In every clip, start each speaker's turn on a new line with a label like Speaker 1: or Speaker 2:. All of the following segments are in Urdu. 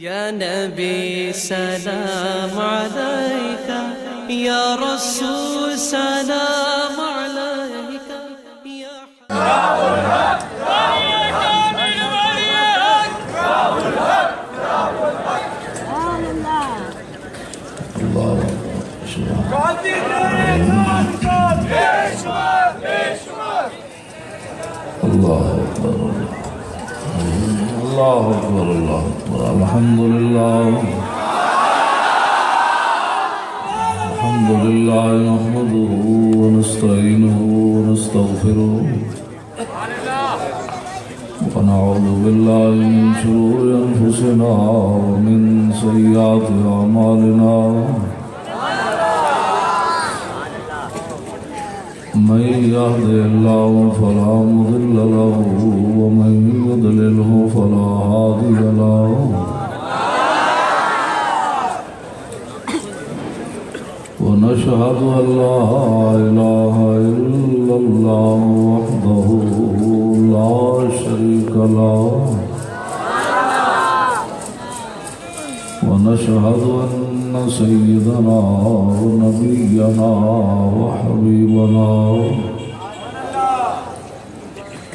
Speaker 1: یا نبی سلام علیکہ، یا رسول سلام علیکہ، یا
Speaker 2: اللہ اکبر اللہ اکبر الحمدللہ نحمده ونستعینه ونستغفره ونعوذ باللہ من شرور انفسنا ومن سیئات اعمالنا من يهده الله فلا مضل له ومن يضلله فلا هادي له ونشهد أن لا إله إلا الله وحده لا شريك له ونشهد أن سيدنا ونبينا وحبيبنا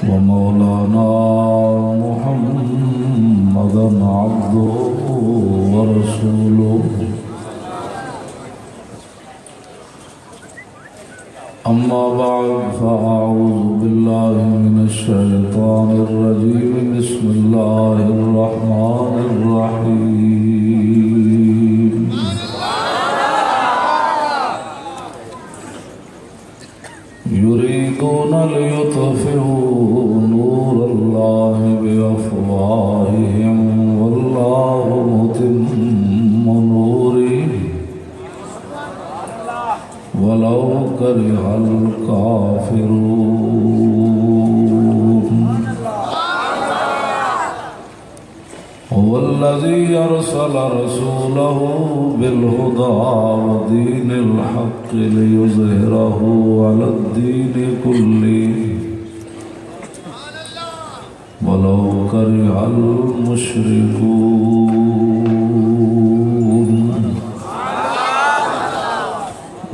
Speaker 2: ومولانا محمدا عبده ورسوله أما بعد فأعوذ بالله من الشيطان الرجيم بسم الله الرحمن الرحيم يريدون ليطفئوا نور الله بأفواههم والله متم نوره ولو كره الكافرون هو الذي أرسل رسوله بالهدى ودين الحق ليظهره على الدين كله ولو كره المشركون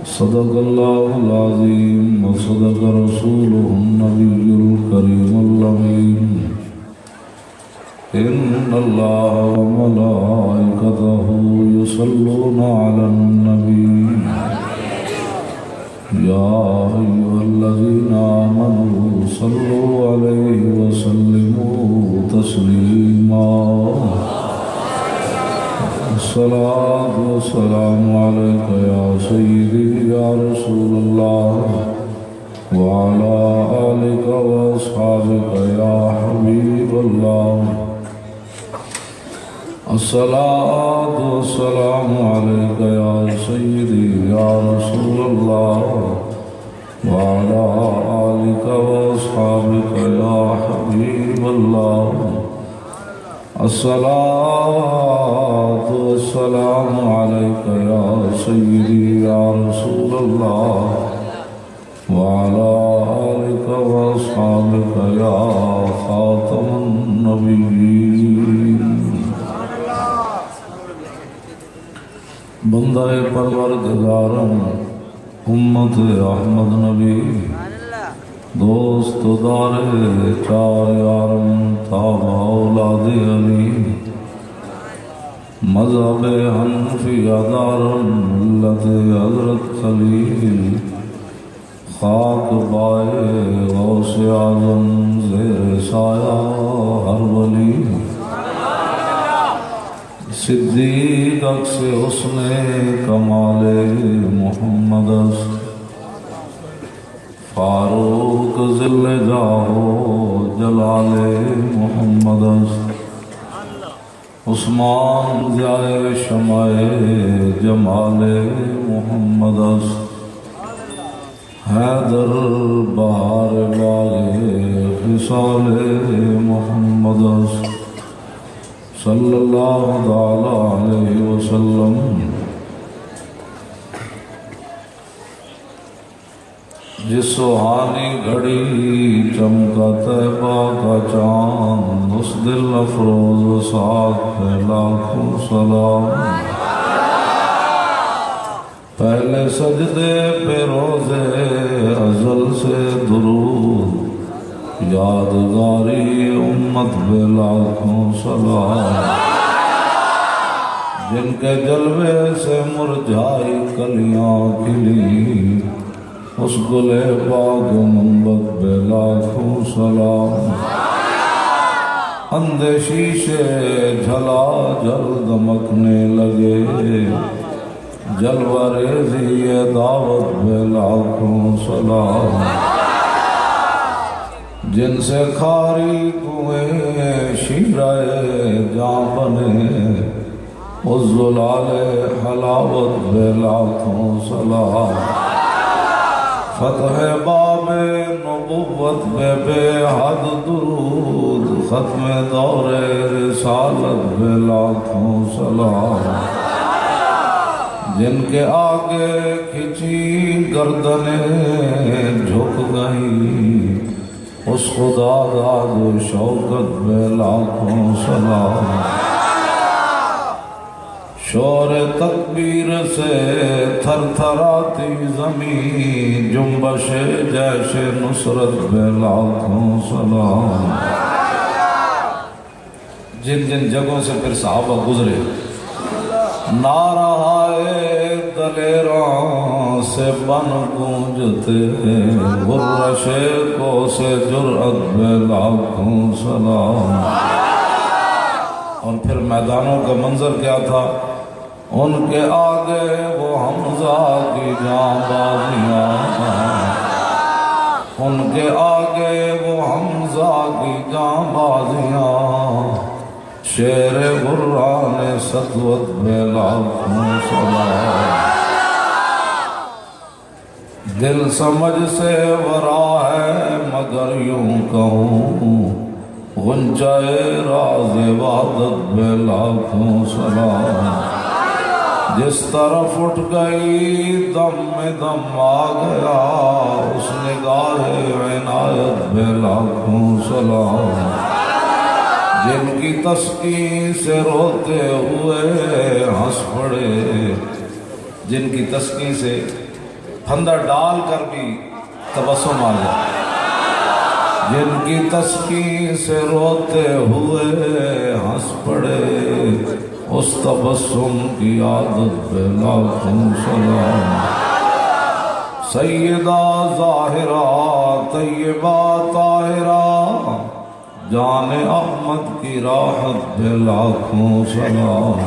Speaker 2: صدق الله العظيم وصدق رسوله النبي الكريم الأمين إن الله وملائكته يصلون على النبي يا أيها الذين آمنوا صلوا عليه وسلموا تسليما الصلاة والسلام عليك يا سيدي يا رسول الله وعلى آلك وأصحابك يا حبيب الله الصلاة والسلام عليك يا سيدي يا رسول الله وعلى آلك وأصحابك يا حبيب الله الصلاة والسلام عليك يا سيدي يا رسول الله وعلى آلك وأصحابك يا خاتم النبيين بندہ پروردگارم امت احمد نبی دوست دار چار یارم تاب اولاد علی مذہب حنفی دارم ملت حضرت خلیل خاک بائے غوث اعظم زیر سایہ ہر ولی صدیق عکس حسن کمال محمد فاروق ذل جاہو جلال محمد عثمان ضیاء شمع جمال محمد حیدر بہار باغ خصال محمد صلی اللہ تعالی علیہ وسلم جس سہانی گھڑی چمکا طیبہ کا چاند، اس دل افروز ساتھ پہ لاکھوں سلام۔ پہلے سجدے پہ روزے ازل سے درود، یادگاری امت پہ لاکھوں سلام۔ جن کے جلوے سے مرجھائی کلیاں کھلی، اس گلے باغ منبت پہ لاکھوں سلام۔ اندھے شیشے جھلا جل دمکنے لگے، جلوہ ریزی دعوت پہ لاکھوں سلام۔ جن سے کھاری کنویں شیرہ جاں بنے، اس زلال حلاوت پہ لاکھوں سلام۔ فتح باب نبوت پہ بے حد درود، ختم دور رسالت پہ لاکھوں سلام۔ جن کے آگے کھچی گردنیں جھک گئی، اس خدا داد و شوکت پہ لاکھوں سلام۔ شور تکبیر سے تھر تھراتی زمین، جنبش جیش نصرت پہ لاکھوں سلام۔ جن جن جگہوں سے پھر صحابہ گزرے، نعرہائے دلیراں سے بن گونجتے، غرشے کو سے جرأت پہ لاکھوں سلام۔ اور پھر میدانوں کا منظر کیا تھا؟ ان کے آگے وہ حمزہ کی جاں بازیاں، ان کے آگے وہ حمزہ کی جاں بازیاں، شیر غران سطوت پہ لاکھوں سلام۔ دل سمجھ سے ورا ہے مگر یوں کہوں، غنچۂ راز وحدت پہ لاکھوں سلام۔ جس طرف اٹھ گئی دم میں دم آ گیا، اس نگاہ عنایت پہ لاکھوں سلام۔ جن کی تسکین سے روتے ہوئے ہنس پڑے، جن کی تسکین سے پھندہ ڈال کر بھی تبسم آ گیا، جن کی تسکین سے روتے ہوئے ہنس پڑے، اس تبسم کی عادت پہ لاکھوں سلام۔ سیدہ ظاہرہ طیبہ طاہرہ، جان احمد کی راحت پہ لاکھوں سلام۔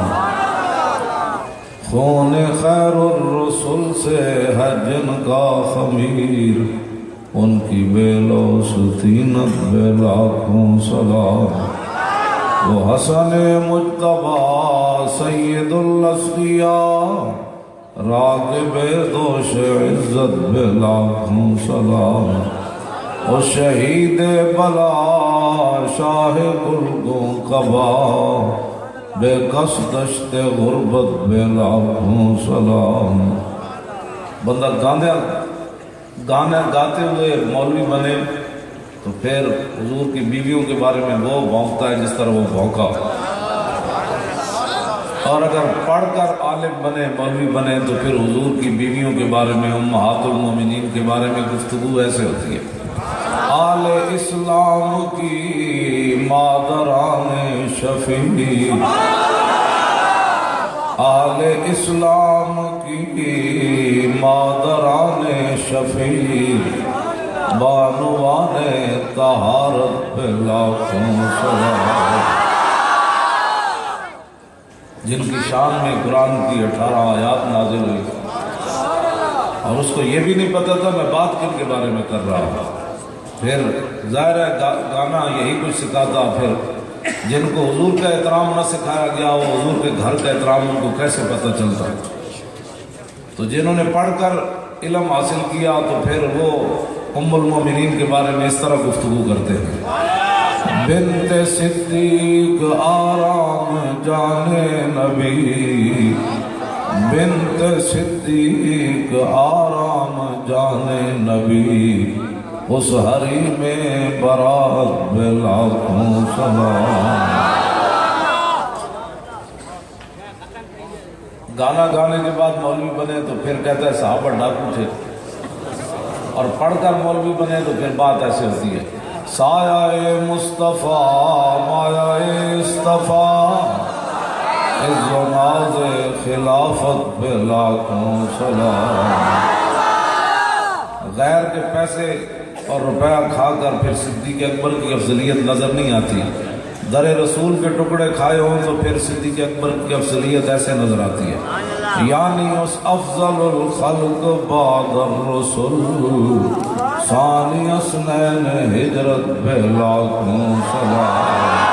Speaker 2: خون خیر الرسل سے ہے جن کا خمیر، ان کی بے لوث طینت پہ لاکھوں سلام۔ وہ حسن مجتبی سید الاسقیاء، راغب دوش عزت پہ لاکھوں سلام۔ وہ شہید بلا شاہ گلگوں قبا، بے کس دشت غربت پہ لاکھوں سلام۔ بندہ گانے گاتے ہوئے مولوی بنے تو پھر حضور کی بیویوں کے بارے میں وہ بھونکتا ہے جس طرح وہ بھونکا، اور اگر پڑھ کر عالم بنے مولوی بنے تو پھر حضور کی بیویوں کے بارے میں امہات المومنین کے بارے میں گفتگو ایسے ہوتی ہے۔ آل اسلام کی مادران شفیع، آل اسلام کی مادران شفیع، بانوان طہارت پہ لاکھوں سلام۔ جن کی شان میں قرآن کی 18 آیات نازل ہوئی، اور اس کو یہ بھی نہیں پتا تھا میں بات کن کے بارے میں کر رہا ہوں۔ پھر ظاہر ہے گانا یہی کچھ سکھاتا، پھر جن کو حضور کا احترام نہ سکھایا گیا وہ حضور کے گھر کا احترام ان کو کیسے پتہ چلتا؟ تو جنہوں نے پڑھ کر علم حاصل کیا تو پھر وہ ام المومنین کے بارے میں اس طرح گفتگو کرتے ہیں۔ بنت صدیق آرام جانے نبی، بنت صدیق آرام جان نبی اس ہری میں برات بے لاکھوں سلام۔ گانا گانے کے بعد مولوی بنے تو پھر کہتا ہے صحابہ ڈاکو تھے، اور پڑھ کر مولوی بنے تو پھر بات ایسے ہوتی ہے سایہ مصطفیٰ مایہ اصطفیٰ عز و ناز خلافت پہ لاکھوں سلام۔ غیر کے پیسے اور روپیہ کھا کر پھر صدیق اکبر کی افضلیت نظر نہیں آتی، در رسول کے ٹکڑے کھائے ہوں تو پھر صدیق اکبر کی افضلیت ایسے نظر آتی ہے، یعنی اس افضل الخلق بعد الرسول ثانی اثنین ہجرت پہ لاکھوں سلام۔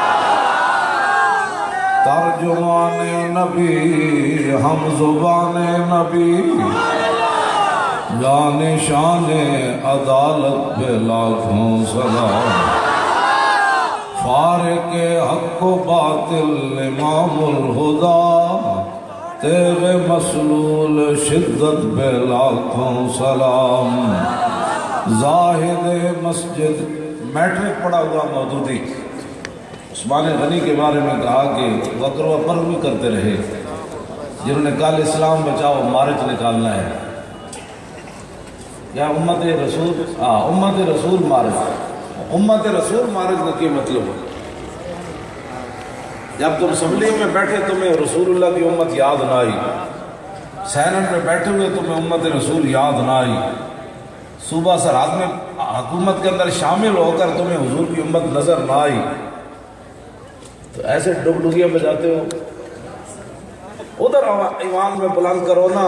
Speaker 2: ترجمان نبی ہم زبان نبی جان شان عدالت پہ لاکھوں سلام۔ فارق حق و باطل امام الہدا تیرے مسلول شدت پہ لاکھوں سلام۔ زاہد مسجد میٹرک پڑھا ہوا مودودی عثمان غنی کے بارے میں کہا کہ وقر و پر بھی کرتے رہے، جنہوں نے کہا اسلام بچاؤ مارچ نکالنا ہے، یا امت رسول امت رسول مارچ، امت رسول مارچ کا کیا مطلب ہے؟ جب تم اسمبلی میں بیٹھے تمہیں رسول اللہ کی امت یاد نہ آئی، سینٹ میں بیٹھے ہوئے تمہیں امت رسول یاد نہ آئی، صوبہ سرحد میں حکومت کے اندر شامل ہو کر تمہیں حضور کی امت نظر نہ آئی، تو ایسے ڈگڈگیاں بجاتے ہو۔ ادھر ایوان میں بلند کرو نا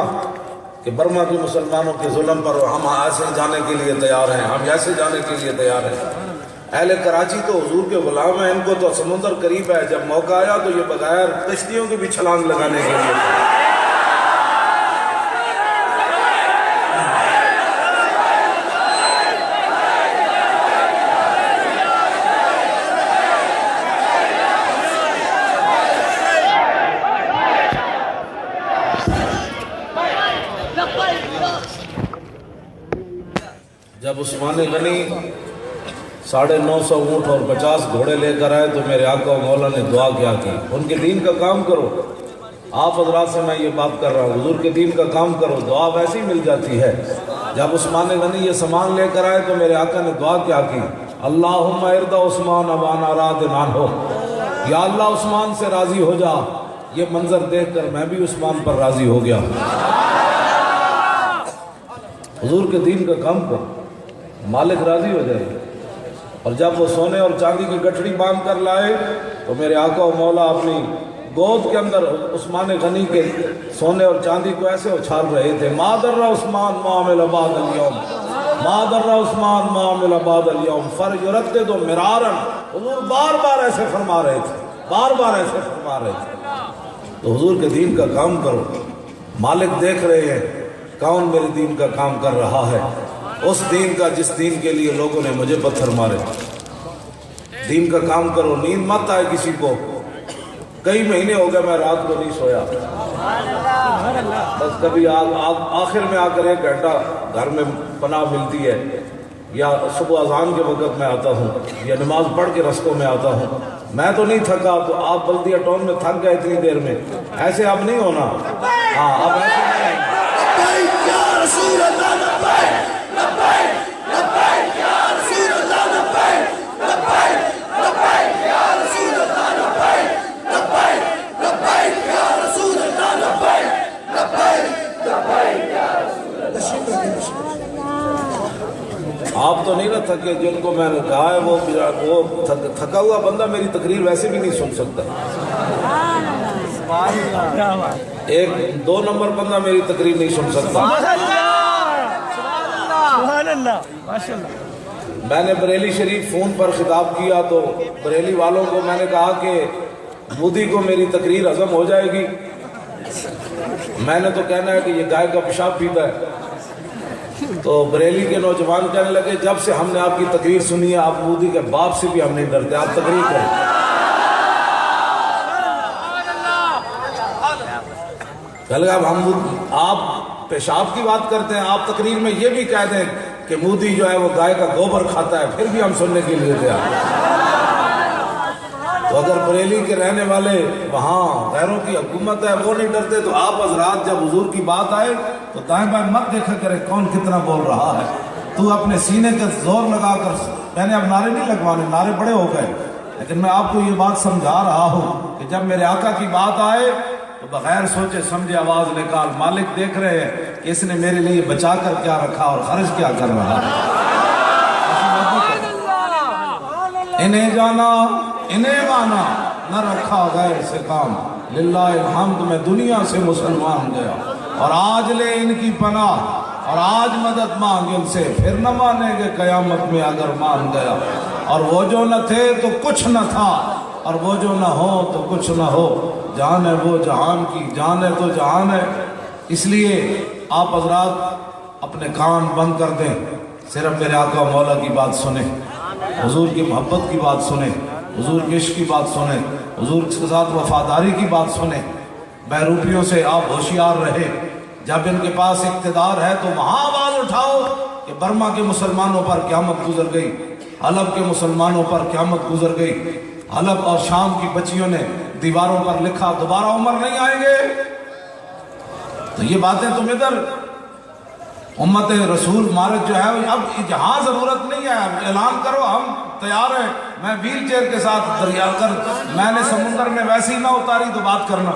Speaker 2: کہ برما کے مسلمانوں کے ظلم پر ہم ایسے جانے کے لیے تیار ہیں، ہم ایسے جانے کے لیے تیار ہیں۔ اہل کراچی تو حضور کے غلام ہیں، ان کو تو سمندر قریب ہے، جب موقع آیا تو یہ بغیر کشتیوں کے بھی چھلانگ لگانے کے لیے۔ جب عثمان غنی 950 اونٹ اور 50 گھوڑے لے کر آئے تو میرے آقا و مولا نے دعا کیا کی، ان کے دین کا کام کرو۔ آپ حضرات سے میں یہ بات کر رہا ہوں، حضور کے دین کا کام کرو، دعا ویسے ہی مل جاتی ہے۔ جب عثمان غنی یہ سامان لے کر آئے تو میرے آقا نے دعا کیا کی، اللہم ارض عثمان وانا راض عنہ، یا اللہ عثمان سے راضی ہو جا۔ یہ منظر دیکھ کر میں بھی عثمان پر راضی ہو گیا۔ حضور کے دین کا کام کرو، مالک راضی ہو جائے گا۔ اور جب وہ سونے اور چاندی کی گٹھڑی باندھ کر لائے تو میرے آقا و مولا اپنی گود کے اندر عثمان غنی کے سونے اور چاندی کو ایسے اچھال رہے تھے، ما در عثمان ما عمل بعد اليوم، ما در عثمان ما عمل بعد اليوم فلیردد مرارا۔ حضور بار بار ایسے فرما رہے تھے، بار بار ایسے فرما رہے تھے۔ تو حضور کے دین کا کام کرو، مالک دیکھ رہے ہیں کون میرے دین کا کام کر رہا ہے، اس دین کا جس دین کے لیے لوگوں نے مجھے پتھر مارے۔ دین کا کام کرو، نیند مت آئے کسی کو۔ کئی مہینے ہو گئے میں رات کو نہیں سویا، بس کبھی آخر میں آ کر 1 گھنٹہ گھر میں پناہ ملتی ہے، یا صبح اذان کے وقت میں آتا ہوں، یا نماز پڑھ کے رستوں میں آتا ہوں۔ میں تو نہیں تھکا، تو آپ بلدیہ ٹاؤن میں تھک گئے اتنی دیر میں، ایسے اب نہیں ہونا۔ ہاں اب ایسے نہیں ہونا۔ آپ تو نہیں نہ تھکے، جن کو میں نے کہا ہے وہ تھکا ہوا بندہ میری تقریر ویسے بھی نہیں سن سکتا۔ 2 نمبر بندہ میری تقریر نہیں سن سکتا۔ میں نے بریلی شریف فون پر خطاب کیا تو بریلی والوں کو میں نے کہا کہ مودی کو میری تقریر ہضم ہو جائے گی، میں نے تو کہنا ہے کہ یہ گائے کا پیشاب پیتا ہے۔ تو بریلی کے نوجوان کہنے لگے جب سے ہم نے آپ کی تقریر سنی ہے آپ مودی کے باپ سے بھی ہم نہیں ڈرتے، آپ تقریر کریں۔ کل اب آپ پیشاب کی بات کرتے ہیں، آپ تقریر میں یہ بھی کہہ دیں کہ مودی جو ہے وہ گائے کا گوبر کھاتا ہے، پھر بھی ہم سننے کے لیے تیار۔ تو اگر بریلی کے رہنے والے وہاں غیروں کی حکومت ہے وہ نہیں ڈرتے، تو آپ حضرات جب حضور کی بات آئے تو دائیں بائیں مت دیکھا کرے کون کتنا بول رہا ہے۔ تو اپنے سینے کا زور لگا کر، میں نے اب نعرے نہیں لگوانے، نعرے بڑے ہو گئے، لیکن میں آپ کو یہ بات سمجھا رہا ہوں کہ جب میرے آقا کی بات آئے تو بغیر سوچے سمجھے آواز نکال۔ مالک دیکھ رہے ہیں کہ اس نے میرے لیے بچا کر کیا رکھا اور خرچ کیا کر رہا ہے۔ انہیں جانا انہیں مانا، نہ رکھا غیر سے کام، للہ الحمد میں دنیا سے مسلمان گیا، اور آج لے ان کی پناہ اور آج مدد مانگ ان سے، پھر نہ مانیں گے قیامت میں اگر مان گیا۔ اور وہ جو نہ تھے تو کچھ نہ تھا، اور وہ جو نہ ہو تو کچھ نہ ہو، جان ہے وہ جہان کی، جان ہے تو جہان ہے۔ اس لیے آپ حضرات اپنے کان بند کر دیں، صرف میرے آقا مولا کی بات سنیں، حضور کی محبت کی بات سنیں، حضور کے عشق کی بات سنیں، حضور کے ساتھ وفاداری کی بات سنیں۔ بہروپیوں سے آپ ہوشیار رہے، جب ان کے پاس اقتدار ہے تو وہاں آواز اٹھاؤ کہ برما کے مسلمانوں پر قیامت گزر گئی، حلب کے مسلمانوں پر قیامت گزر گئی، حلب اور شام کی بچیوں نے دیواروں پر لکھا دوبارہ عمر نہیں آئیں گے۔ تو یہ باتیں تم ادھر امت رسول مارک جو ہے اب جہاں ضرورت نہیں ہے، اب اعلان کرو ہم تیار ہیں، میں ویل چیئر کے ساتھ دریا کر، میں نے سمندر میں ویسی نہ اتاری تو بات کرنا،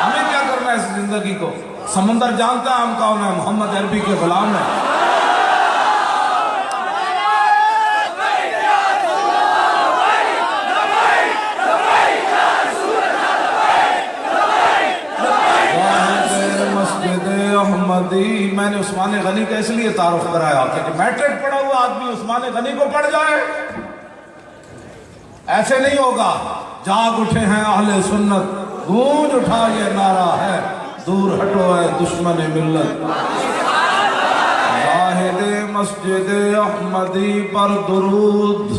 Speaker 2: ہمیں کیا کرنا ہے اس زندگی کو؟ سمندر جانتا ہے ہم کون ہیں، محمد عربی کے غلام ہیں۔ احمدی، میں نے عثمان غنی کا اس لیے تعارف کرایا کہ میٹرک پڑھا ہوا آدمی عثمان غنی کو پڑھ جائے، ایسے نہیں ہوگا۔ جاگ اٹھے ہیں اہل سنت، گونج اٹھا یہ نعرہ ہے، دور ہٹو ہے دشمن ملت۔ زاہد مسجد احمدی پر درود،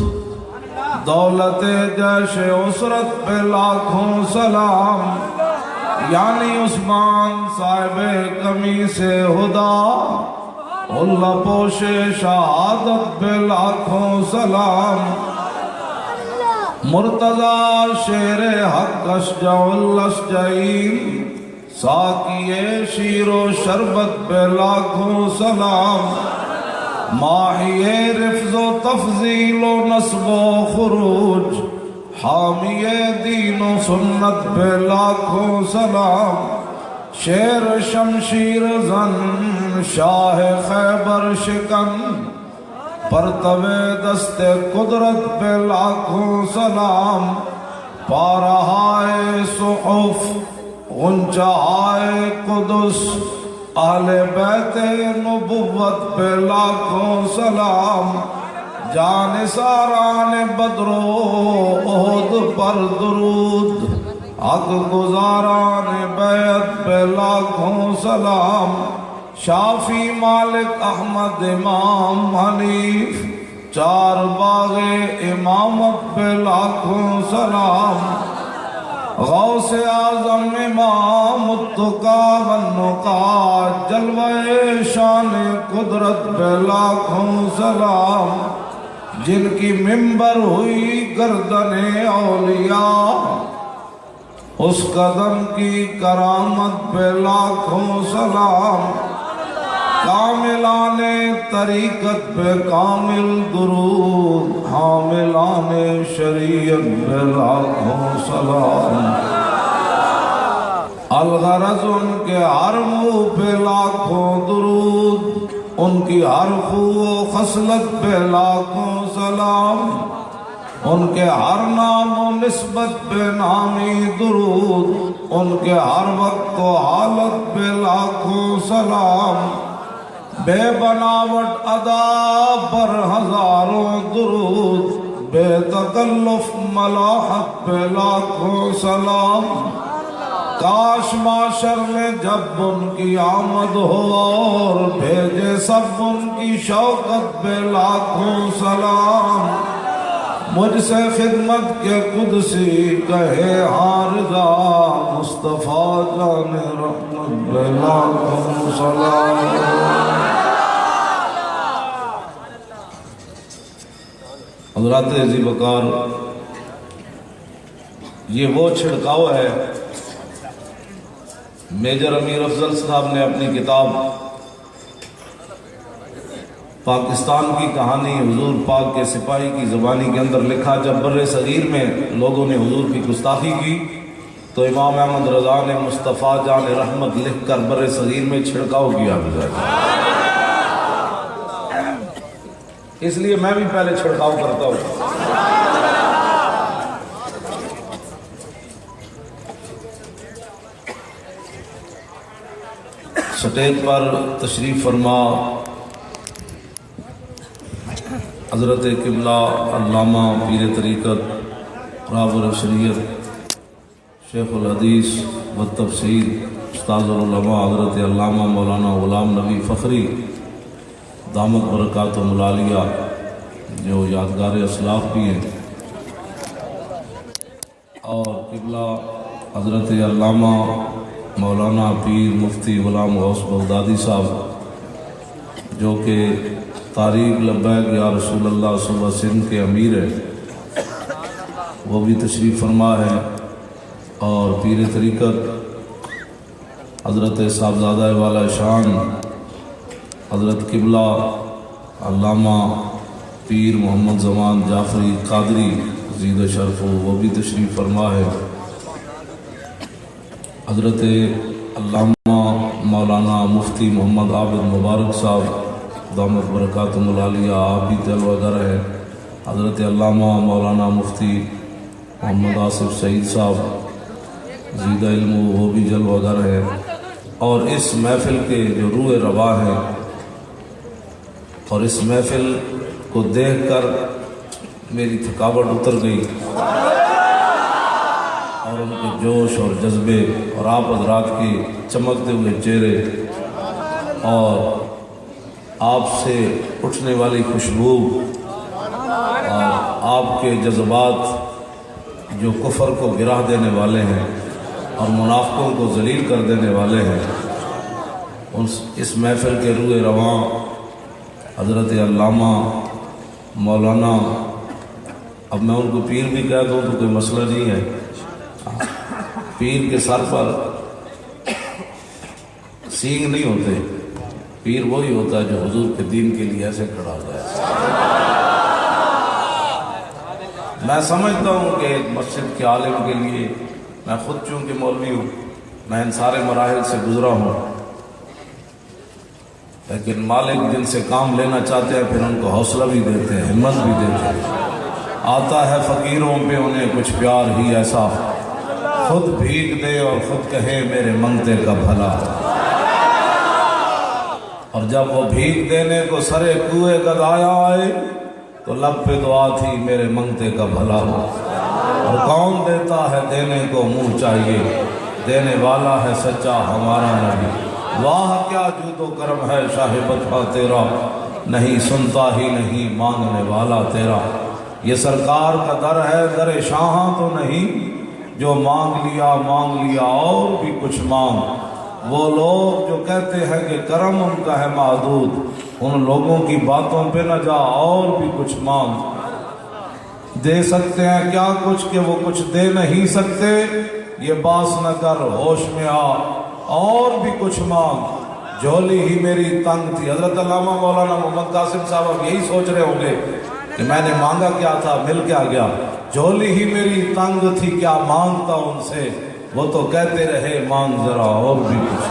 Speaker 2: دولت جیش عسرت پہ لاکھوں سلام، یعنی عثمان صاحب کمی سے خدا، اللہ پوش شہادت پہ لاکھوں سلام، مرتضی شیر حق اشجع الاشجعین، ساقی شیر و شربت پہ لاکھوں سلام، ماہی رفض و تفضیل و نصب و خروج، حامی دین و سنت پہ لاکھوں سلام، شیر شمشیر زن شاہ خیبر شکن، پرتو دست قدرت پہ لاکھوں سلام، پارہائے صحف غنچہائے قدس، اہل بیت نبوت پہ لاکھوں سلام، جانثاران بدر و احد پر درود، حق گزاران بیعت پہ لاکھوں سلام، شافی مالک احمد امام حنیف، چار باغ امامت پہ لاکھوں سلام، غوث اعظم امام التقا والنقا، جلوہ شان قدرت پہ لاکھوں سلام، جن کی ممبر ہوئی گردن اولیاء، اس قدم کی کرامت پہ لاکھوں سلام، کاملان طریقت پہ کامل درود، حاملان شریعت پہ لاکھوں سلام، الغرض ان کے ہر منہ پہ لاکھوں درود، ان کی ہر خو و خصلت پہ لاکھوں سلام، ان کے ہر نام و نسبت پہ نامی درود، ان کے ہر وقت و حالت پہ لاکھوں سلام، بے بناوٹ ادا پر ہزاروں درود، بے تکلف ملاحت پہ لاکھوں سلام، کاش معاشر میں جب ان کی آمد ہو اور بھیجے سب ان کی شوقت پہ لاکھوں سلام، مجھ سے خدمت کے قدسی کہے ہاں رضا مصطفیٰ جان رحمت لاکھوں سلام۔ حضرات عزیز وقار، یہ وہ چھڑکاؤ ہے، میجر امیر افضل صاحب نے اپنی کتاب پاکستان کی کہانی حضور پاک کے سپاہی کی زبانی کے اندر لکھا، جب بر صغیر میں لوگوں نے حضور کی گستاخی کی تو امام احمد رضا نے مصطفیٰ جان رحمت لکھ کر بر صغیر میں چھڑکاؤ کیا گزارا۔ اس لیے میں بھی پہلے چھڑکاؤ کرتا ہوں۔ سٹیج پر تشریف فرما حضرت قبلہ علامہ پیر طریقت راہبر شریعت شیخ الحدیث و تفسیر استاد العلماء حضرت علامہ مولانا غلام نبی فخری دامت برکاتہم العالیہ، جو یادگار اسلاف بھی ہیں، اور قبلہ حضرت علامہ مولانا پیر مفتی غلام غوث بغدادی صاحب، جو کہ تاریخ لبیک یا رسول اللہ صوبہ سندھ کے امیر ہیں، وہ بھی تشریف فرما ہے، اور پیر طریقت حضرت صاحبزادہ والا شان حضرت قبلہ علامہ پیر محمد زمان جعفری قادری زید شرف، وہ بھی تشریف فرما ہے۔ حضرت علامہ مولانا مفتی محمد عابد مبارک صاحب دامت برکاتہم العالیہ، آپ بھی جلوہ گر ہیں۔ حضرت علامہ مولانا مفتی محمد آصف سعید صاحب زید علم، وہ بھی جلوہ گر ہیں۔ اور اس محفل کے جو روح رواں ہیں، اور اس محفل کو دیکھ کر میری تھکاوٹ اتر گئی، اور ان کے جوش اور جذبے اور آپ حضرات کی چمکتے ہوئے چہرے اور آپ سے اٹھنے والی خوشبو اور آپ کے جذبات جو کفر کو گرا دینے والے ہیں اور منافقوں کو ذلیل کر دینے والے ہیں، اس محفل کے روح رواں حضرت علامہ مولانا، اب میں ان کو پیر بھی کہہ دوں تو کوئی مسئلہ نہیں ہے، پیر کے سر پر سینگ نہیں ہوتے، پیر وہی ہوتا ہے جو حضور کے دین کے لیے ایسے کھڑا ہو جائے۔ میں سمجھتا ہوں کہ ایک مسجد کے عالم کے لیے، میں خود چونکہ مولوی ہوں، میں ان سارے مراحل سے گزرا ہوں، لیکن مالک جن سے کام لینا چاہتے ہیں پھر ان کو حوصلہ بھی دیتے ہیں، ہمت بھی دیتے ہیں۔ آتا ہے فقیروں پہ انہیں کچھ پیار ہی ایسا، خود بھیگ دے اور خود کہے میرے منگتے کا بھلا، اور جب وہ بھیگ دینے کو سرے کوئے گدایا آئے تو لب پہ دعا تھی میرے منگتے کا بھلا ہو۔ اور کون دیتا ہے دینے کو منہ چاہیے، دینے والا ہے سچا ہمارا نبی۔ واہ کیا جود و کرم ہے شاہ بطحہ تیرا، نہیں سنتا ہی نہیں مانگنے والا تیرا۔ یہ سرکار کا در ہے در شاہاں تو نہیں، جو مانگ لیا اور بھی کچھ مانگ۔ وہ لوگ جو کہتے ہیں کہ کرم ان کا ہے محدود، ان لوگوں کی باتوں پہ نہ جا اور بھی کچھ مانگ۔ دے سکتے ہیں کیا کچھ کہ وہ کچھ دے نہیں سکتے، یہ باس نہ کر ہوش میں آ اور بھی کچھ مانگ۔ جھولی ہی میری تنگ تھی، حضرت علامہ مولانا محمد قاسم صاحب اب یہی سوچ رہے ہوں گے کہ میں نے مانگا کیا تھا، مل کیا گیا۔ جھولی ہی میری تنگ تھی کیا مانگتا ان سے، وہ تو کہتے رہے مانگ ذرا اور بھی کچھ۔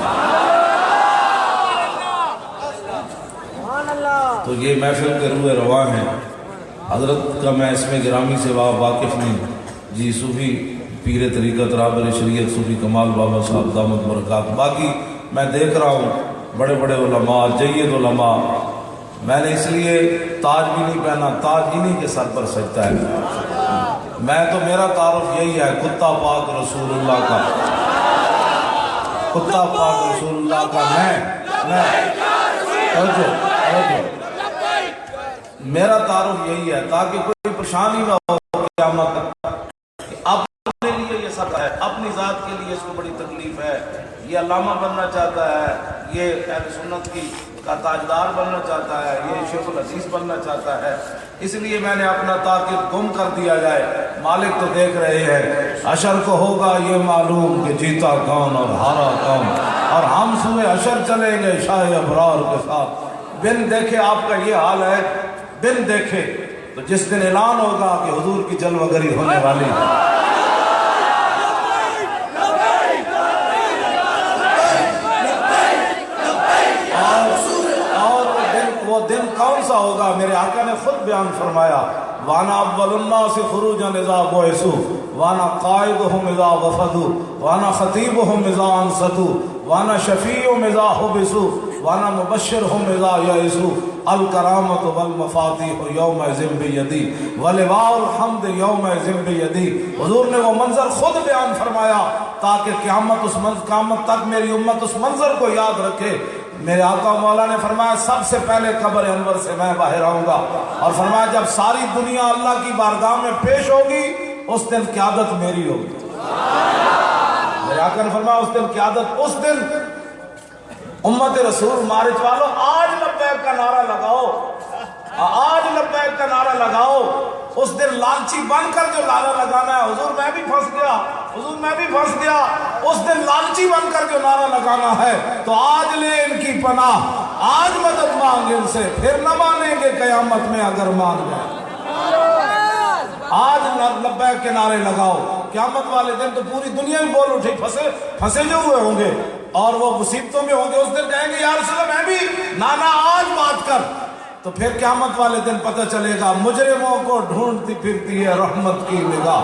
Speaker 2: تو یہ محفل کے روح رواں ہیں۔ حضرت کا میں اس میں گرامی سے واقف نہیں، جی صوفی پیر طریقت راہبر شریعت صوفی کمال بابا صاحب دامت برکات، باقی میں دیکھ رہا ہوں بڑے بڑے علماء، جید علماء۔ میں نے اس لیے تاج بھی نہیں پہنا، تاج انہی کے سر پر سجتا ہے۔ میں تو میرا تعارف یہی ہے، کتا پاک رسول اللہ کا، کتا پاک رسول اللہ کا میں میرا تعارف یہی ہے، تاکہ کوئی پریشانی نہ ہو قیامت تک۔ اپنے لیے یہ سب ہے، اپنی اپنی ذات کے لیے اس کو بڑی تکلیف ہے، یہ علامہ بننا چاہتا ہے، یہ اہل سنت کی کا تاجدار بننا چاہتا ہے، یہ شیخ الحدیث بننا چاہتا ہے، اس لیے میں نے اپنا تاکید گم کر دیا جائے۔ مالک تو دیکھ رہے ہیں، حشر کو ہوگا یہ معلوم کہ جیتا کون اور ہارا کون، اور ہم سوئے حشر چلیں گے شاہ ابرار کے ساتھ۔ بن دیکھے آپ کا یہ حال ہے، بن دیکھے تو جس دن اعلان ہوگا کہ حضور کی جلوہ گری ہونے والی ہے، وہ دن کون سا ہوگا؟ میرے آقا نے خود بیان فرمایا، وانا اول الناس خروجا اذا بعثوا وانا قائدهم اذا وفدوا وانا خطیبهم اذا انصتوا وانا شفیعهم اذا حبسوا وانا مبشرهم اذا یئسوا الکرامۃ والمفاتیح یومئذ بیدی ولواء الحمد یومئذ بیدی۔ حضور نے وہ منظر خود بیان فرمایا تاکہ قیامت تک میری امت اس منظر کو یاد رکھے۔ میرے آقا مولا نے فرمایا سب سے پہلے قبر انور سے میں باہر آؤں گا، اور فرمایا جب ساری دنیا اللہ کی بارگاہ میں پیش ہوگی اس دن قیادت میری ہوگی۔ میرے آقا نے فرمایا اس دن قیادت، اس دن امت رسول مارچ والو آج لبیک کا نعرہ لگاؤ، آج لبیک کا نعرہ لگاؤ۔ اس دن لالچی بن کر جو نعرہ لگانا ہے، حضور میں بھی پھنس گیا، حضور میں بھی پھنس گیا، اس دن لالچی بن کر جو نعرہ لگانا ہے تو آج لے ان کی پناہ، آج مدد مانگ ان سے، پھر نہ مانیں گے قیامت میں اگر مان گئے۔ آج لبیک کے نعرے لگاؤ، قیامت والے دن تو پوری دنیا ہی بول اٹھے، پھنسے جو ہوئے ہوں گے اور وہ مصیبتوں میں ہوں گے، اس دن کہیں گے یا رسول اللہ میں بھی، نانا آج بات کر، تو پھر قیامت والے دن پتہ چلے گا مجرموں کو ڈھونڈتی پھرتی ہے رحمت کی نگاہ،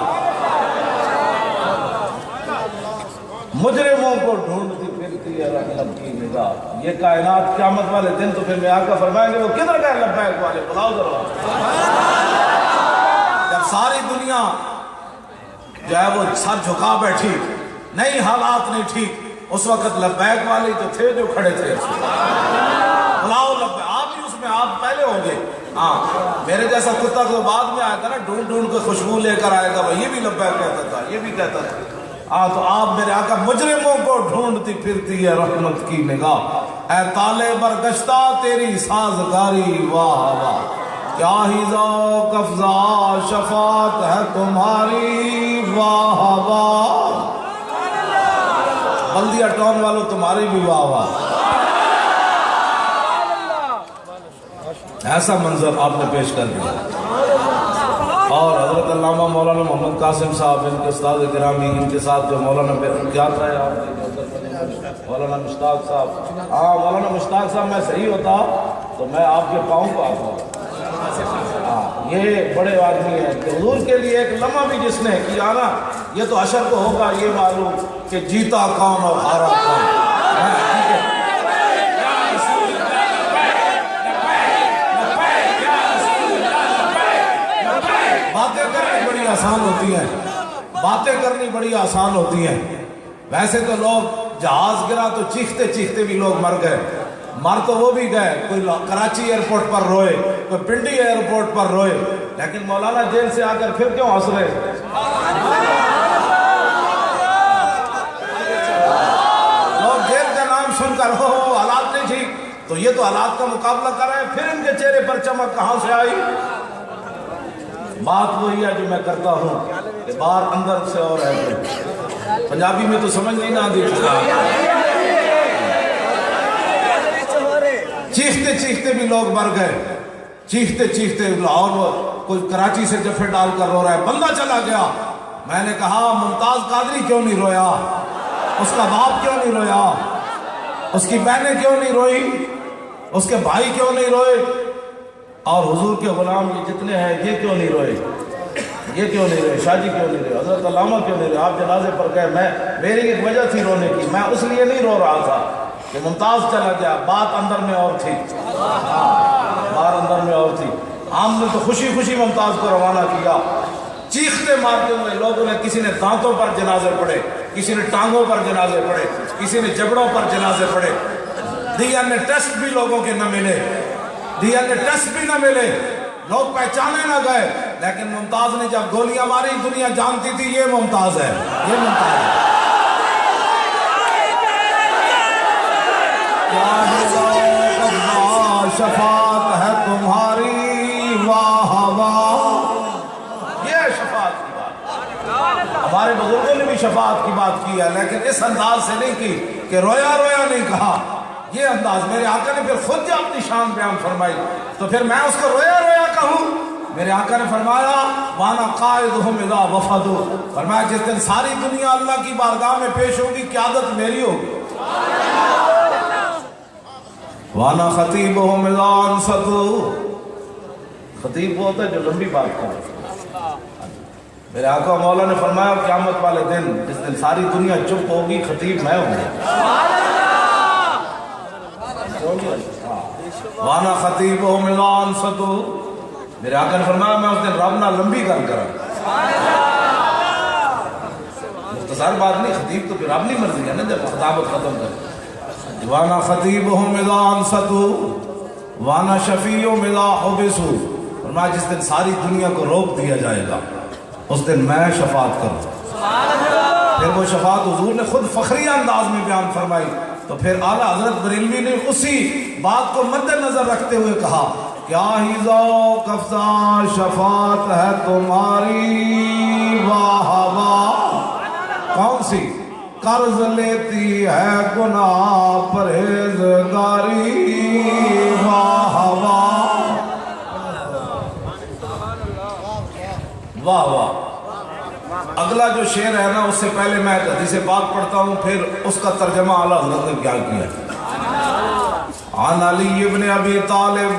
Speaker 2: مجرموں کو ڈھونڈتی پھرتی ہے رحمت کی نگاہ۔ یہ کائنات قیامت والے دن تو پھر میں آقا فرمائیں گے وہ کدھر گئے لبیک والے، بلاؤ ذرا۔ جب ساری دنیا جو ہے وہ سر جھکا بیٹھی، نہیں حالات نہیں ٹھیک، اس وقت لبیک والے تو تھے جو کھڑے تھے، بلاؤ لبیک۔ آپ بھی اس میں آپ پہلے ہوں گے، ہاں میرے جیسا کتا کو بعد میں آیا تھا نا، ڈھونڈ ڈھونڈ کے خوشبو لے کر آئے گا، یہ بھی لبیک کہتا تھا، یہ بھی کہتا تھا۔ ہاں تو آپ میرے آقا مجرموں کو ڈھونڈتی پھرتی ہے رحمت کی نگاہ، اے طالع برگشتہ تیری سازگاری واہ واہ، کیا ہی ذوق افزا شفاعت ہے تمہاری واہ واہ، بلدیہ ٹاؤن والوں تمہاری بھی واہ واہ۔ ایسا منظر آپ نے پیش کر دیا۔ اور حضرت علامہ مولانا محمد قاسم صاحب، ان کے استاد گرامی، ان کے ساتھ جو مولانا کیا تھا آپ نے، مولانا مشتاق صاحب، ہاں مولانا مشتاق صاحب، میں صحیح ہوتا تو میں آپ کے پاؤں کو آتا۔ ہاں یہ بڑے آدمی ہیں کہ حضور کے لیے ایک لمحہ بھی جس نے کیا نا، یہ تو حشر کو ہوگا یہ معلوم کہ جیتا کون اور ہارا کون۔ باتیں کرنی بڑی آسان ہوتی ہیں، باتیں کرنی بڑی آسان ہوتی ہیں، ویسے تو لوگ جہاز گرا تو چیختے چیختے بھی لوگ مر گئے، مر تو وہ بھی گئے، کوئی کراچی ایئرپورٹ پر روئے، کوئی پنڈی ایئرپورٹ پر روئے، لیکن مولانا جیل سے آ کر پھر کیوں ہنس رہے؟ لوگ جیل کا نام سن کر ہو حالات نہیں ٹھیک، تو یہ تو حالات کا مقابلہ کر رہے ہیں، پھر ان کے چہرے پر چمک کہاں سے آئی؟ بات وہی ہے جو میں کرتا ہوں کہ باہر اندر سے اور ہے، پنجابی میں تو سمجھ نہیں نہ آتی۔ چیختے چیختے بھی لوگ مر گئے، چیختے چیختے، اور کوئی کراچی سے جفے ڈال کر رو رہا ہے، بندہ چلا گیا۔ میں نے کہا ممتاز قادری کیوں نہیں رویا، اس کا باپ کیوں نہیں رویا، اس کی بہنیں کیوں نہیں روئی، اس کے بھائی کیوں نہیں روئے، اور حضور کے غلام یہ جتنے ہیں یہ کیوں نہیں روئے، یہ کیوں نہیں روئے، شاہ جی کیوں نہیں روئے، حضرت علامہ کیوں نہیں روئے؟ آپ جنازے پر گئے، میری ایک وجہ تھی رونے کی، میں اس لیے نہیں رو رہا تھا کہ ممتاز چلا گیا، بات اندر میں اور تھی، بات اندر میں اور تھی۔ ہم نے تو خوشی خوشی ممتاز کو روانہ کیا، چیختے مارتے ہوئے لوگوں نے، کسی نے دانتوں پر جنازے پڑھے، کسی نے ٹانگوں پر جنازے پڑھے، کسی نے جبڑوں پر جنازے پڑھے، ڈی این اے ٹیسٹ بھی لوگوں کے نہ ملے، ڈی این اے ٹیسٹ بھی نہ ملے، لوگ پہچانے نہ گئے، لیکن ممتاز نے جب گولیاں ماری دنیا جانتی تھی یہ ممتاز ہے، یہ ممتاز ہے۔ کیا شفاعت ہے تمہاری واہ واہ، یہ شفاعت کی بات۔ ہمارے بزرگوں نے بھی شفاعت کی بات کی ہے، لیکن اس انداز سے نہیں کی کہ رویا رویا نہیں کہا، یہ انداز میرے آقا نے پھر خود جب اپنی شان بیان فرمائی تو پھر میں اس کو رویا رویا کہوں؟ میرے آقا نے فرمایا وانا قائدہم اذا وفدوا، فرمایا جس دن ساری دنیا اللہ کی بارگاہ میں پیش ہوگی قیادت میری ہوگی۔ وانا خطیبہم اذا انصتوا، خطیب وہ ہوتا ہے جو لمبی بات کرے۔ میرے آقا مولا نے فرمایا قیامت والے دن جس دن ساری دنیا چپ ہوگی خطیب میں ہوں گا۔ وانا خطیبہم اذا انصتوا، میرے آقا نے فرمایا میں اس دن رب نہ لمبی کر کرا، مختصر بات نہیں، خطیب تو پھر رب نہیں مرضی ہے نا جب خطابت ختم کر۔ وانا خطیبہم اذا انصتوا وانا شفیعہم اذا حبسوا، فرمایا جس دن ساری دنیا کو روک دیا جائے گا اس دن میں شفاعت کروں۔ پھر وہ شفاعت حضور نے خود فخری انداز میں بیان فرمائی، تو پھر اعلیٰ حضرت بریلوی نے اسی بات کو مد نظر رکھتے ہوئے کہا کیا ہی ذوق افزا شفاعت ہے تمہاری واہ واہ، کون سی؟ قرض لیتی ہے گناہ پرہیزگاری واہ واہ واہ واہ۔ اگلا جو شعر ہے نا اس سے پہلے میں حدیث پاک پڑھتا ہوں، پھر اس کا ترجمہ اعلیٰ حضرت نے کیا کیا۔ عن علی ابن ابی طالب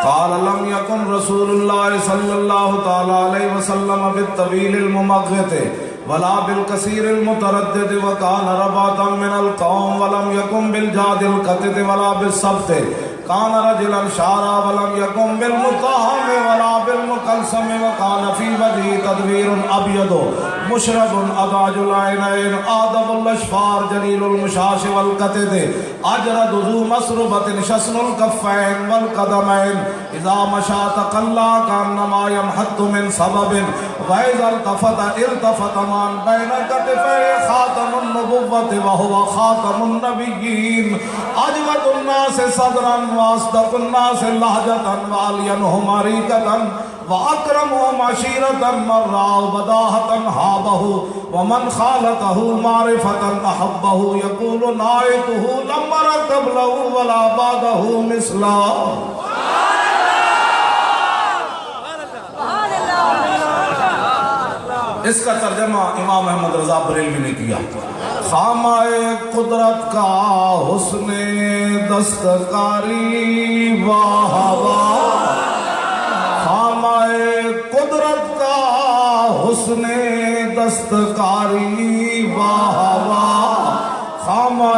Speaker 2: قال لم يكن رسول الله صلى الله تعالى عليه وسلم بالطويل الممغت ولا بالكثير المتردد وكان رباطا من القوم ولم يكن بالجاد القتد ولا بالسبت كان رجلا شعرا ولم يكن بالمطهم ولا بالمكلسم وكان في وجهه تدوير ابيض مشرب اداج العينين آدم الاشفار جليل المشاش والقتد اجرد ذو مسربة شسن الكفين والقدمين اذا مشى تقلى كانما ينحط من سبب واذا التفت التفت من بين كتفيه خاتم النبوة وهو خاتم النبيين اجود الناس صدرا واصدق الناس لهجة وألينهم عريقة وأكرمهم عشيرة من رأى بداهة هابه ومن خالته معرفة أحبه يقول نائته لم أر قبله ولا بعده مثله۔ اس کا ترجمہ امام احمد رضا بریلوی نے کیا۔ خامہ قدرت کا حسن دستکاری واہ واہ، خامہ قدرت کا حسن دستکاری واہ واہ، خامہ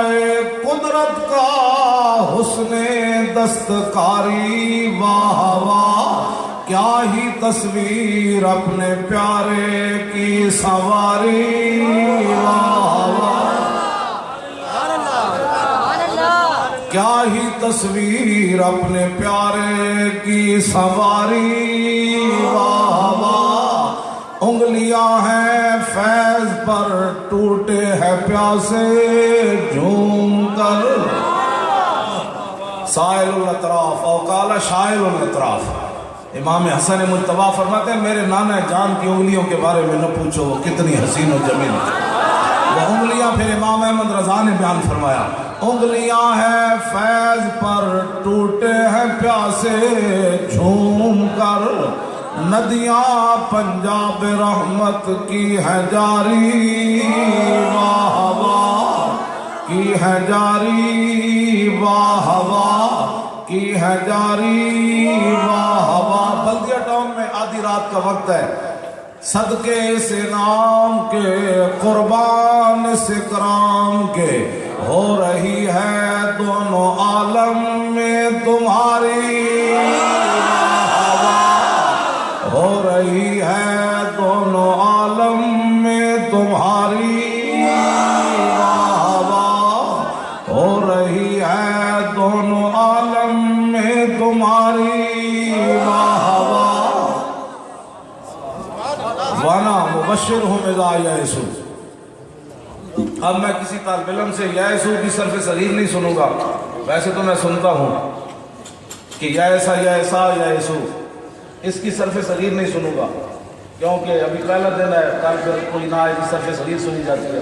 Speaker 2: قدرت کا حسن دستکاری واہ واہ، کیا ہی تصویر اپنے پیارے کی سواری واہ واہ، کیا ہی تصویر اپنے پیارے کی سواری واہ واہ، انگلیاں ہیں فیض پر ٹوٹے ہیں پیاسے جھوم کر، سائل الاطراف او قال شائل الاطراف۔ امام حسن مجتبی فرماتے ہیں میرے نانا جان کی انگلیوں کے بارے میں نہ پوچھو وہ کتنی حسین و جمیل، وہ انگلیاں پھر امام احمد رضا نے بیان فرمایا انگلیاں ہیں فیض پر ٹوٹے ہیں پیاسے جھوم کر، ندیاں پنجاب رحمت کی ہے جاری واہ واہ، کی ہے جاری واہ واہ، کی ہے جاری واہ واہ۔ بلدیہ ٹاؤن میں آدھی رات کا وقت ہے، صدقے اس نام کے قربان اس کرام کے ہو رہی ہے دونوں عالم میں تمہاری واہ واہ، ہو رہی ہے دونوں عالم میں تمہاری واہ واہ، ہو رہی ہے دونوں عالم میں تمہاری واہ واہ، وبشرهم اذا یئسوا. اب میں کسی طالب علم سے یئسوا کی صرف صغیر نہیں سنوں گا، ویسے تو میں سنتا ہوں کہ یئسا یئسا یئسوا، اس کی صرف صغیر نہیں سنوں گا کیونکہ ابھی پہلا دن ہے، کل پھر کوئی نہ آئے کی صرف صغیر سنی جاتی ہے.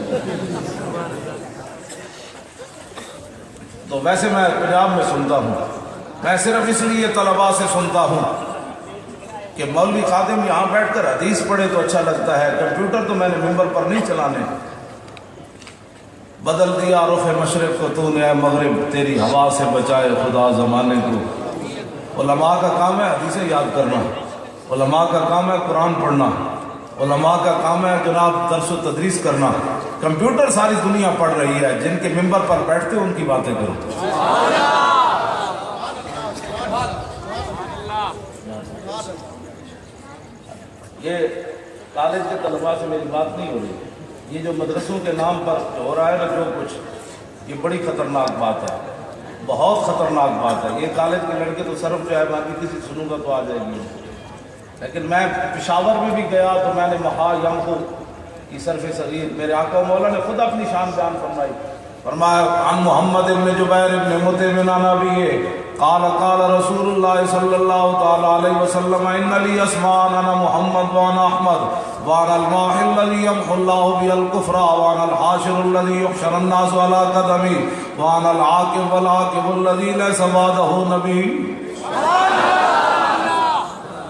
Speaker 2: تو ویسے میں پنجاب میں سنتا ہوں، میں صرف اس لیے طلباء سے سنتا ہوں کہ مولوی خادم یہاں بیٹھ کر حدیث پڑھے تو اچھا لگتا ہے، کمپیوٹر تو میں نے ممبر پر نہیں چلانے. بدل دیا رخ مشرق کو تو نے اے مغرب، تیری ہوا سے بچائے خدا زمانے کو. علماء کا کام ہے حدیثیں یاد کرنا، علماء کا کام ہے قرآن پڑھنا، علماء کا کام ہے جناب درس و تدریس کرنا. کمپیوٹر ساری دنیا پڑھ رہی ہے، جن کے ممبر پر بیٹھتے ان کی باتیں کرو. یہ کالج کے طلباء سے میری بات نہیں ہو رہی، یہ جو مدرسوں کے نام پر ہو رہا ہے نا جو کچھ، یہ بڑی خطرناک بات ہے، بہت خطرناک بات ہے. یہ کالج کے لڑکے تو صرف جو ہے باقی کسی سنوں گا تو آ جائے گی. لیکن میں پشاور میں بھی گیا تو میں نے مہا یمخو کی صرف صغیر میرے آقا مولا نے خود اپنی شان بیان فرمائی. فرمایا عن محمد بن جبیر بن مطعم عن ابیہ قال قال رسول اللہ صلی اللہ تعالی علیہ وسلم ان لی اسماء انا محمد وانا احمد وانا الماحی الذی یمحو اللہ بی الکفر وانا الحاشر الذی یحشر الناس علی قدمی وانا العاقب والعاقب الذی لیس بعدہ نبی.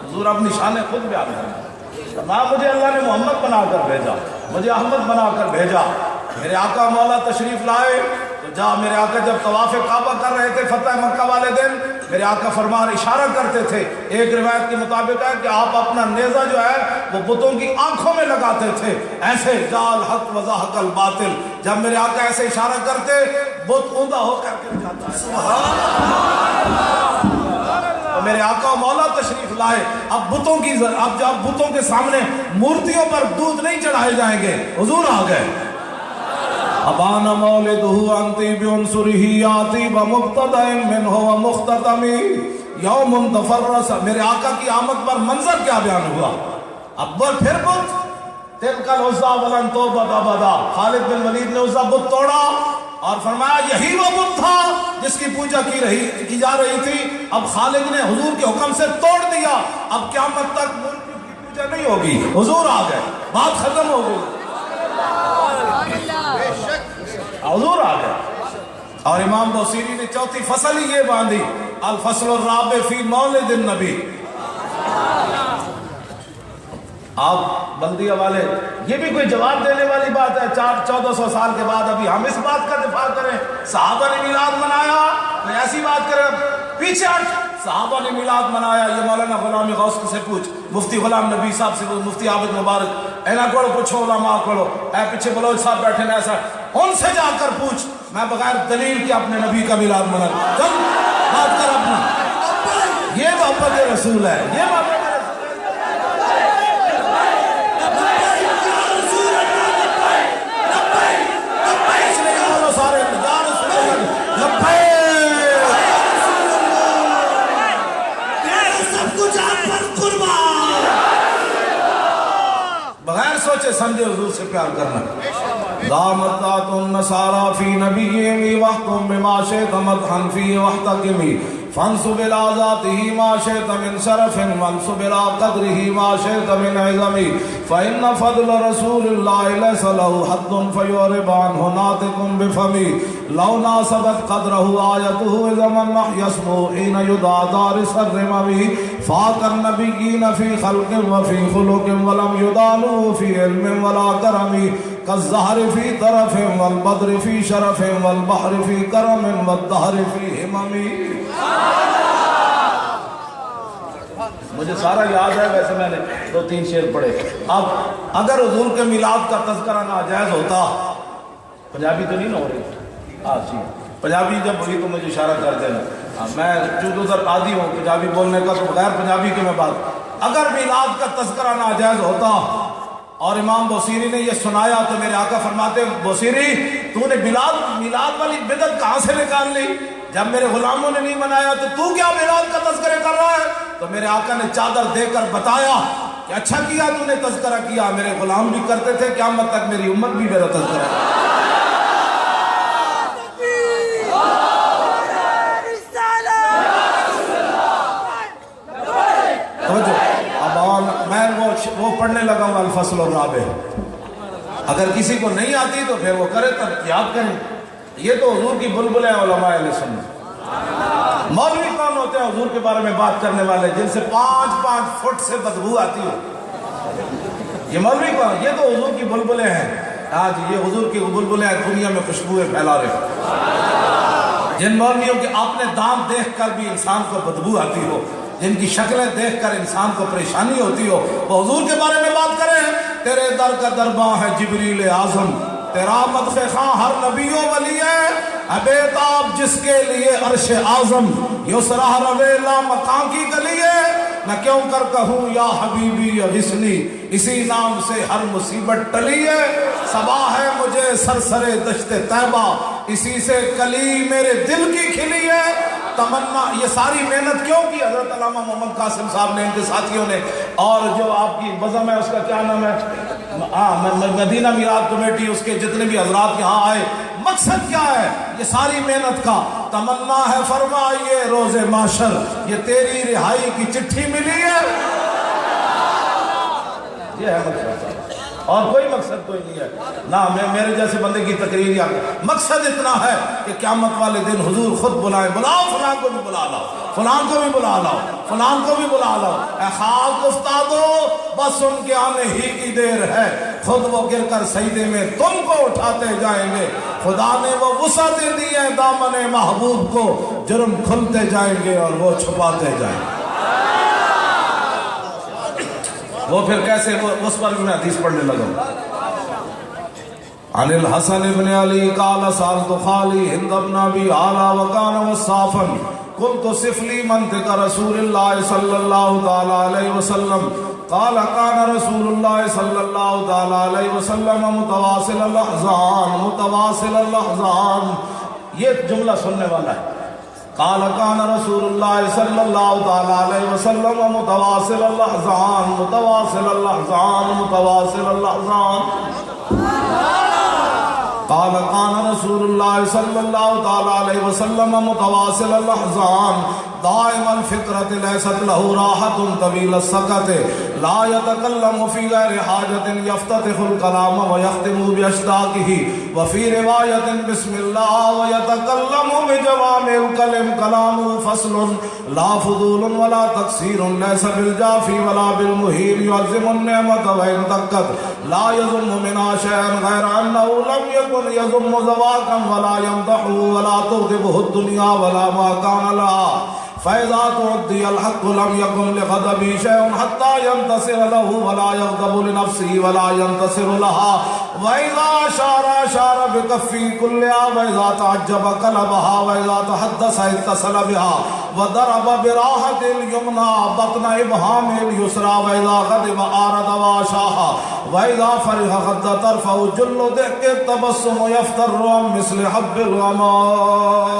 Speaker 2: حضور اپنی شان خود بیان کرنا. مجھے اللہ نے محمد بنا کر بھیجا، مجھے احمد بنا کر بھیجا. میرے آقا مولا تشریف لائے تو جا میرے آقا جب طواف کعبہ کر رہے تھے فتح مکہ والے دن، میرے آقا فرمان اشارہ کرتے تھے. ایک روایت کے مطابق ہے کہ آپ اپنا نیزہ جو ہے وہ بتوں کی آنکھوں میں لگاتے تھے ایسے، جال حق وزاحق الباطل. جب میرے آقا ایسے اشارہ کرتے بت اوندا ہو کر کے جاتا ہے. سبحان اللہ. تو میرے آقا مولا تشریف لائے. اب بتوں کی اب جب بتوں کے سامنے مورتیوں پر دودھ نہیں چڑھائے جائیں گے، حضور آ گئے. ابان مولدہ انتی بعنصرہ یاتی بمبتدأ منہ ومختتم یوم تفرس. میرے آقا کی آمد پر منظر کیا بیان ہوا. اب پھر بت تلک العزی ولن تعبد ابدا. خالد بن ولید نے عزی بت توڑا اور فرمایا یہی وہ بت تھا جس کی پوجا کی جا رہی تھی. اب خالد نے حضور کے حکم سے توڑ دیا. اب قیامت تک مورتیوں کی پوجا نہیں ہوگی. حضور آ گئے، بات ختم ہو گئی. حضور آ گئے. اور امام بوصیری نے چوتھی فصل ہی یہ باندھی، الفصل الرابع فی مولد النبی. آپ بلدیہ والے یہ بھی کوئی جواب دینے والی بات ہے؟ 1400 سال کے بعد ابھی ہم اس بات کا دفاع کریں صحابہ نے میلاد منایا؟ کوئی ایسی بات کرے پیچھے ہٹ. صحابہ نے میلاد منایا. یہ مولانا غلام غوث سے پوچھ، مفتی غلام نبی صاحب سے پوچھ، مفتی عابد مبارک اینا کوڑو پوچھو، علماء کوڑو اے پیچھے بلوچ صاحب بیٹھے نا ایسا، ان سے جا کر پوچھ. میں بغیر دلیل کے اپنے نبی کا میلاد منا. چل بات کر اپنا. یہ محبت رسول ہے، یہ محبت بغیر سوچے سمجھے حضور سے پیار کرنا. دامت ذات النصارى في نبيهم واحكم بما شئت مدحا فيه واحتكمي فانصب الى ذاته ما شئت من شرف وانصب الى قدره ما شئت من عظم فان فضل رسول الله ليس له حد فيعرب عنه ناطق بفمي لو ناسبت قدره آيته اذا من يسمو حين يدعى دارس الرمم فاق النبيين في خلق وفي خلق ولم يدانوا في علم ولا كرم كالزهر في طرف والبدر في شرف والبحر في كرم والدهر في همم. مجھے سارا یاد ہے، ویسے میں نے 2-3 شعر پڑھے. اب اگر حضور کے میلاد کا تذکرہ ناجائز ہوتا، پنجابی تو نہیں نہ ہو رہی، پنجابی جب ہوئی تو مجھے اشارہ کر دینا. میں چونکہ ادھر عادی ہوں پنجابی بولنے کا، تو بغیر پنجابی کے میں بات. اگر میلاد کا تذکرہ ناجائز ہوتا اور امام بوصیری نے یہ سنایا تو میرے آقا فرماتے بوصیری تو نے میلاد والی بدعت کہاں سے نکال لی؟ جب میرے غلاموں نے نہیں منایا تو کیا میلاد کا تذکرہ کر رہا ہے؟ تو میرے آقا نے چادر دے کر بتایا کہ اچھا کیا تو نے تذکرہ کیا، میرے غلام بھی کرتے تھے، قیامت تک میری امت بھی میرا تذکرہ کرے۔ اب میں وہ پڑھنے لگا ہوں الفصل الرابع، اگر کسی کو نہیں آتی تو پھر وہ کرے، تب یاد کریں۔ یہ تو حضور کی بلبل ہے علماء اہل سنت۔ مولوی کون ہوتے ہیں حضور کے بارے میں بات کرنے والے جن سے 5 فٹ سے بدبو آتی ہو؟ یہ مولوی کون؟ یہ تو حضور کی بلبلیں ہیں۔ آج یہ حضور کی بلبلیں دنیا میں خوشبوئیں پھیلا رہے ہیں۔ جن مولویوں کے اپنے دانت دیکھ کر بھی انسان کو بدبو آتی ہو، جن کی شکلیں دیکھ کر انسان کو پریشانی ہوتی ہو، وہ حضور کے بارے میں بات کریں۔ تیرے در کا درباں ہے جبریل اعظم، تیرا مدح خواں ہر نبی و ولی ہے، ابیتاب جس کے لیے عرش اعظم، یسرا روے لا مکان کی گلی ہے، نہ کیوں کر کہوں یا حبیبی اغثنی، اسی نام سے ہر مصیبت ٹلی ہے، صبا ہے مجھے سرسرے دشت طیبہ، اسی سے کلی میرے دل کی کھلی ہے، تمنا۔ یہ ساری محنت کیوں کی حضرت علامہ محمد قاسم صاحب نے، ان کے ساتھیوں نے، اور جو آپ کی بزم ہے اس کا کیا نام ہے، مدینہ میلاد کمیٹی، اس کے جتنے بھی حضرات یہاں آئے، مقصد کیا ہے یہ ساری محنت کا؟ تمنا ہے فرمائیے روز معاشر یہ تیری رہائی کی چٹھی ملی ہے، یہ ہے مقصد، اور کوئی مقصد کوئی نہیں ہے نہ میرے جیسے بندے کی تقریر یا مقصد اتنا ہے کہ قیامت والے دن حضور خود بلائے، بلاؤ فلان کو بھی بلا لاؤ، فلان کو بھی بلا لاؤ، فلان کو بھی بلا لاؤ، اے خاک افتادو بس ان کے آنے ہی کی دیر ہے، خود وہ گر کر سجدے میں تم کو اٹھاتے جائیں گے، خدا نے وہ وسعتیں دی ہیں دامن محبوب کو، جرم کھلتے جائیں گے اور وہ چھپاتے جائیں گے۔ وہ پھر کیسے، اس پر بھی میں حدیث پڑھنے لگا۔ عن الحسن بن علی قال سألت خالی ہند بن ابی اعلیٰ وکان وصافا قلت صف لی منطق رسول اللہ صلی اللہ تعالی علیہ وسلم قال كان رسول اللہ صلی اللہ تعالی علیہ وسلم متواصل الاحزان، متواصل الاحزان، یہ جملہ سننے والا ہے۔ قال كان رسول اللہ صلی اللہ تعالی علیہ وسلم متواصل الاحزان، متواصل الاحزان، متواصل الاحزان۔ قال كان رسول اللہ صلی اللہ تعالی علیہ وسلم متواصل الاحزان دائم الفطرت لیست له راحت طویل السکت لا يتکلم فی غیر حاجت یفتتح الکلام ویختم باشتاقہ وفی روایت بسم اللہ ویتکلم بجوامع الکلم کلام فصل لا فضول ولا تقصیر لیس بالجافی ولا بالمہین یعظم النعمت وإن دقت لا يظن منها شيئا غیر انه لم يكن يظن زواکا ولا يمدح ولا تغضبه الدنیا ولا ما كان لها فإذا تعدي الحق لم يكن لغضبه شيء حتى ينتصر له ولا يغضب لنفسه ولا ينتصر لها وإذا أشار بكفه كلها وإذا تعجب قلبها وإذا تحدث اتصل بها وضرب براحة اليمنى بطن إبهام اليسرى وإذا غضب أعرض وأشاح وإذا فرح غض طرفه جل ضحك التبسم يفتر عن مثل حب الغمام۔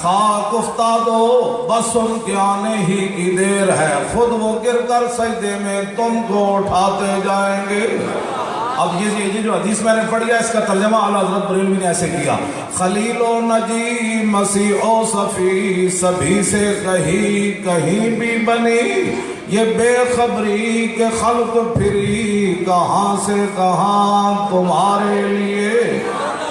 Speaker 2: خاک افتادو بس ان کے آنے ہی کی دیر ہے، خود وہ گر کر سجدے میں تم کو اٹھاتے جائیں گے۔ اب یہ جو حدیث میں نے پڑھی ہے اس کا ترجمہ اعلیٰ حضرت بریلوی نے ایسے کیا، خلیل و نجی مسیح و صفی سبھی سے کہیں بھی بنی، یہ بے خبری کے خلق پھری کہاں سے کہاں تمہارے لیے۔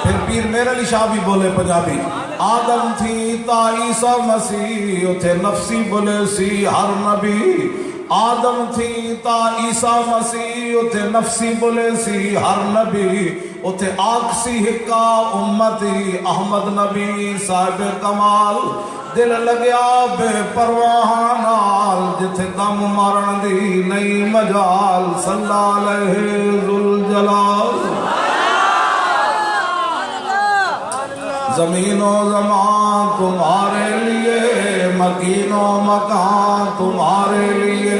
Speaker 2: پھر پیر میر علی شاہ بھی بولے پنجابی، آدم تھی تا عیسیٰ مسیح اتھے نفسی بولے سی ہر نبی، آدم تھی تا عیسیٰ مسیح اتھے نفسی بولے سی ہر نبی، اتھے آکسی حکا امتی احمد نبی صاحب کمال، دل لگیا بے پرواہ نال جتھے دم مارن دی نئی مجال، صلی علیہ ذوالجلال۔ زمین و زمان تمہارے لیے، مکین و مکان تمہارے لیے،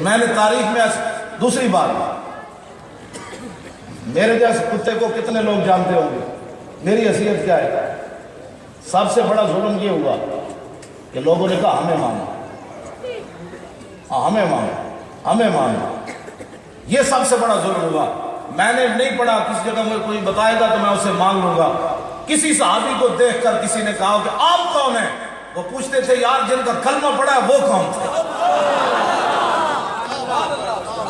Speaker 2: میں نے تاریخ میں دوسری بات، میرے جیسے کتے کو کتنے لوگ جانتے ہوں گے، میری حیثیت کیا ہے؟ سب سے بڑا ظلم یہ ہوا کہ لوگوں نے کہا ہمیں مانو، ہمیں مانو، ہمیں مانو، یہ سب سے بڑا ظلم ہوا۔ میں نے نہیں پڑھا، کسی جگہ میں کوئی بتائے گا تو میں اسے مان لوں گا۔ کسی صحابی کو دیکھ کر کسی نے کہا کہ آپ کون ہیں؟ وہ پوچھتے تھے یار جن کا کلمہ پڑھا ہے وہ کون تھے؟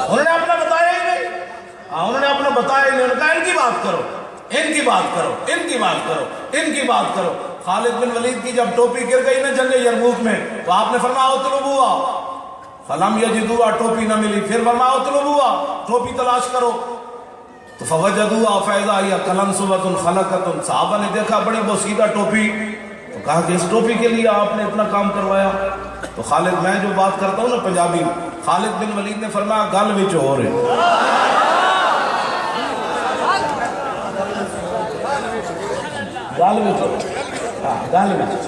Speaker 2: انہوں نے اپنا بتایا ہی نہیں، انہوں نے اپنا بتایا ہی نہیں، انہوں نے کہا ان کی بات کرو، ان کی بات کرو، ان کی بات کرو، ان کی بات کرو۔ خالد بن ولید کی جب ٹوپی گر گئی نا جنگ یرموک میں، تو آپ نے فرمایا اطلبوا فلم یجدوا، ٹوپی نہ ملی، پھر فرمایا اطلبوا، ٹوپی تلاش کرو، تو فوجدوا فاذا ہی قلنسوۃ خلقۃ، صحابہ نے دیکھا بڑی بوسیدہ ٹوپی، تو کہا کہ اس ٹوپی کے لیے آپ نے اتنا کام کروایا؟ تو خالد، میں جو بات کرتا ہوں نا پنجابی، خالد بن ولید نے فرمایا گل وچ ہو رہے، گل وچ